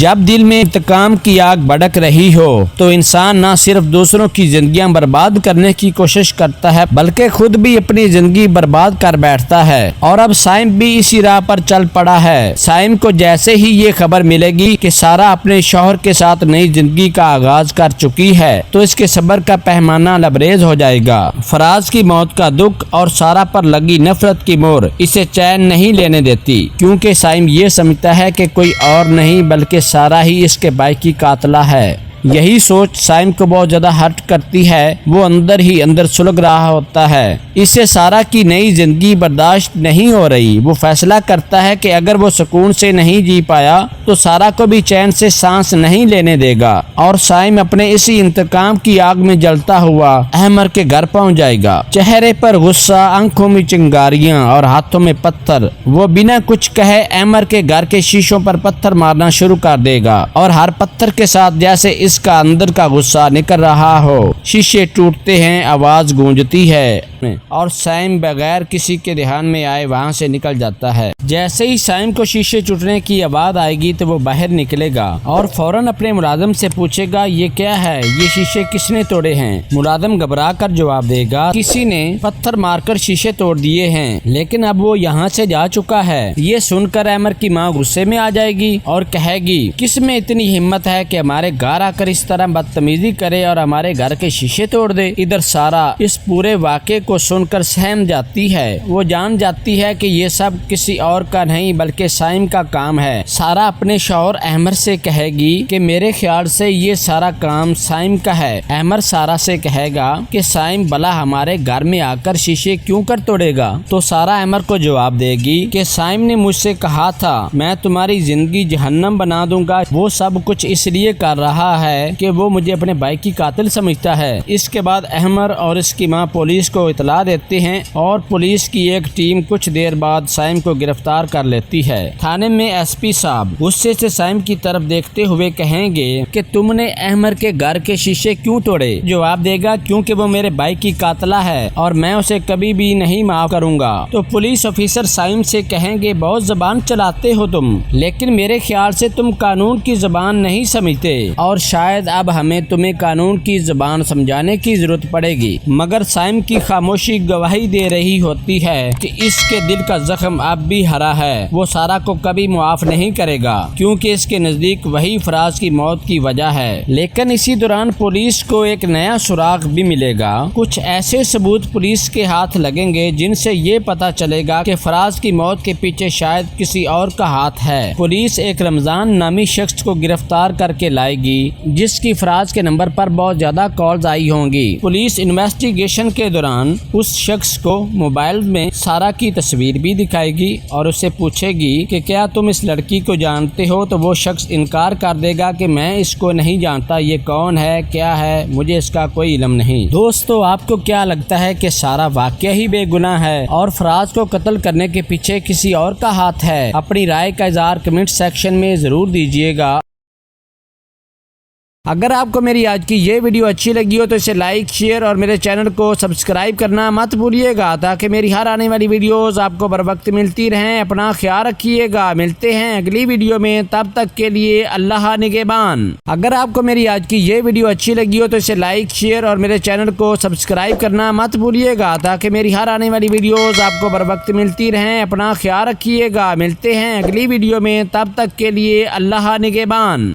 جب دل میں انتقام کی آگ بھڑک رہی ہو تو انسان نہ صرف دوسروں کی زندگیاں برباد کرنے کی کوشش کرتا ہے بلکہ خود بھی اپنی زندگی برباد کر بیٹھتا ہے۔ اور اب سائم بھی اسی راہ پر چل پڑا ہے۔ سائم کو جیسے ہی یہ خبر ملے گی کہ سارا اپنے شوہر کے ساتھ نئی زندگی کا آغاز کر چکی ہے تو اس کے صبر کا پیمانہ لبریز ہو جائے گا۔ فراز کی موت کا دکھ اور سارا پر لگی نفرت کی مہر اسے چین نہیں لینے دیتی، کیونکہ سائم یہ سمجھتا ہے کہ کوئی اور نہیں بلکہ سارا ہی اس کے بھائی کی قاتلہ ہے۔ یہی سوچ سائم کو بہت زیادہ ہرٹ کرتی ہے۔ وہ اندر ہی اندر سلگ رہا ہوتا ہے۔ اسے سارا کی نئی زندگی برداشت نہیں ہو رہی۔ وہ فیصلہ کرتا ہے کہ اگر وہ سکون سے نہیں جی پایا تو سارا کو بھی چین سے سانس نہیں لینے دے گا، اور سائم اپنے اسی انتقام کی آگ میں جلتا ہوا احمر کے گھر پہنچ جائے گا۔ چہرے پر غصہ، آنکھوں میں چنگاریاں اور ہاتھوں میں پتھر، وہ بنا کچھ کہے احمر کے گھر کے شیشوں پر پتھر مارنا شروع کر دے گا، اور ہر پتھر کے ساتھ جیسے اس کا اندر کا غصہ نکل رہا ہو۔ شیشے ٹوٹتے ہیں، آواز گونجتی ہے اور سائم بغیر کسی کے دھیان میں آئے وہاں سے نکل جاتا ہے۔ جیسے ہی سائم کو شیشے ٹوٹنے کی آواز آئے گی تو وہ باہر نکلے گا اور فوراً اپنے ملازم سے پوچھے گا یہ کیا ہے، یہ شیشے کس نے توڑے ہیں؟ ملازم گھبرا کر جواب دے گا کسی نے پتھر مار کر شیشے توڑ دیے ہیں، لیکن اب وہ یہاں سے جا چکا ہے۔ یہ سن کر احمر کی ماں غصے میں آ جائے گی اور کہے گی کس میں اتنی ہمت ہے کہ ہمارے گھر آ کر اس طرح بدتمیزی کرے اور ہمارے گھر کے شیشے توڑ دے۔ ادھر سارا اس پورے واقعے کو سن کر سہم جاتی ہے۔ وہ جان جاتی ہے کہ یہ سب کسی اور کا نہیں بلکہ سائم کا کام ہے۔ سارا اپنے شوہر احمر سے کہے گی کہ میرے خیال سے یہ سارا کام سائم کا ہے۔ احمر سارا سے کہے گا کہ سائم بلا ہمارے گھر میں آ کر شیشے کیوں کر توڑے گا؟ تو سارا احمر کو جواب دے گی کہ سائم نے مجھ سے کہا تھا میں تمہاری زندگی جہنم بنا دوں گا۔ وہ سب کچھ اس لیے کر رہا ہے کہ وہ مجھے اپنے بھائی کی قاتل سمجھتا ہے۔ اس کے بعد احمر اور اس کی ماں پولیس کو اطلاع دیتے ہیں اور پولیس کی ایک ٹیم کچھ دیر بعد سائم کو گرفتار کر لیتی ہے۔ تھانے میں ایس پی صاحب غصے سے سائم کی طرف دیکھتے ہوئے کہیں گے کہ تم نے احمر کے گھر کے شیشے کیوں توڑے؟ جواب دے گا کیونکہ وہ میرے بھائی کی قاتلہ ہے اور میں اسے کبھی بھی نہیں معاف کروں گا۔ تو پولیس آفیسر سائم سے کہیں گے بہت زبان چلاتے ہو تم، لیکن میرے خیال سے تم قانون کی زبان نہیں سمجھتے اور شاید اب ہمیں تمہیں قانون کی زبان سمجھانے کی ضرورت پڑے گی۔ مگر سائم کی خاموشی گواہی دے رہی ہوتی ہے کہ اس کے دل کا زخم اب بھی ہرا ہے۔ وہ سارا کو کبھی معاف نہیں کرے گا کیونکہ اس کے نزدیک وہی فراز کی موت کی وجہ ہے۔ لیکن اسی دوران پولیس کو ایک نیا سراغ بھی ملے گا۔ کچھ ایسے ثبوت پولیس کے ہاتھ لگیں گے جن سے یہ پتا چلے گا کہ فراز کی موت کے پیچھے شاید کسی اور کا ہاتھ ہے۔ پولیس ایک رمضان نامی شخص کو گرفتار کر کے لائے گی جس کی فراز کے نمبر پر بہت زیادہ کالز آئی ہوں گی۔ پولیس انویسٹیگیشن کے دوران اس شخص کو موبائل میں سارا کی تصویر بھی دکھائے گی اور اسے پوچھے گی کہ کیا تم اس لڑکی کو جانتے ہو؟ تو وہ شخص انکار کر دے گا کہ میں اس کو نہیں جانتا، یہ کون ہے، کیا ہے، مجھے اس کا کوئی علم نہیں۔ دوستو آپ کو کیا لگتا ہے کہ سارا واقعہ ہی بے گناہ ہے اور فراز کو قتل کرنے کے پیچھے کسی اور کا ہاتھ ہے؟ اپنی رائے کا اظہار کمنٹ سیکشن میں ضرور دیجیے گا۔ اگر آپ کو میری آج کی یہ ویڈیو اچھی لگی ہو تو اسے لائک، شیئر اور میرے چینل کو سبسکرائب کرنا مت بھولیے گا تاکہ میری ہر آنے والی ویڈیوز آپ کو بر وقت ملتی رہیں۔ اپنا خیال رکھیے گا، ملتے ہیں اگلی ویڈیو میں، تب تک کے لیے اللہ نگہبان۔ اگر آپ کو میری آج کی یہ ویڈیو اچھی لگی ہو تو اسے لائک، شیئر اور میرے چینل کو سبسکرائب کرنا مت بھولیے گا تاکہ میری ہر آنے والی ویڈیوز آپ کو بر وقت ملتی رہیں۔ اپنا خیال رکھیے گا، ملتے ہیں اگلی ویڈیو میں، تب تک کے لیے اللہ نگہبان۔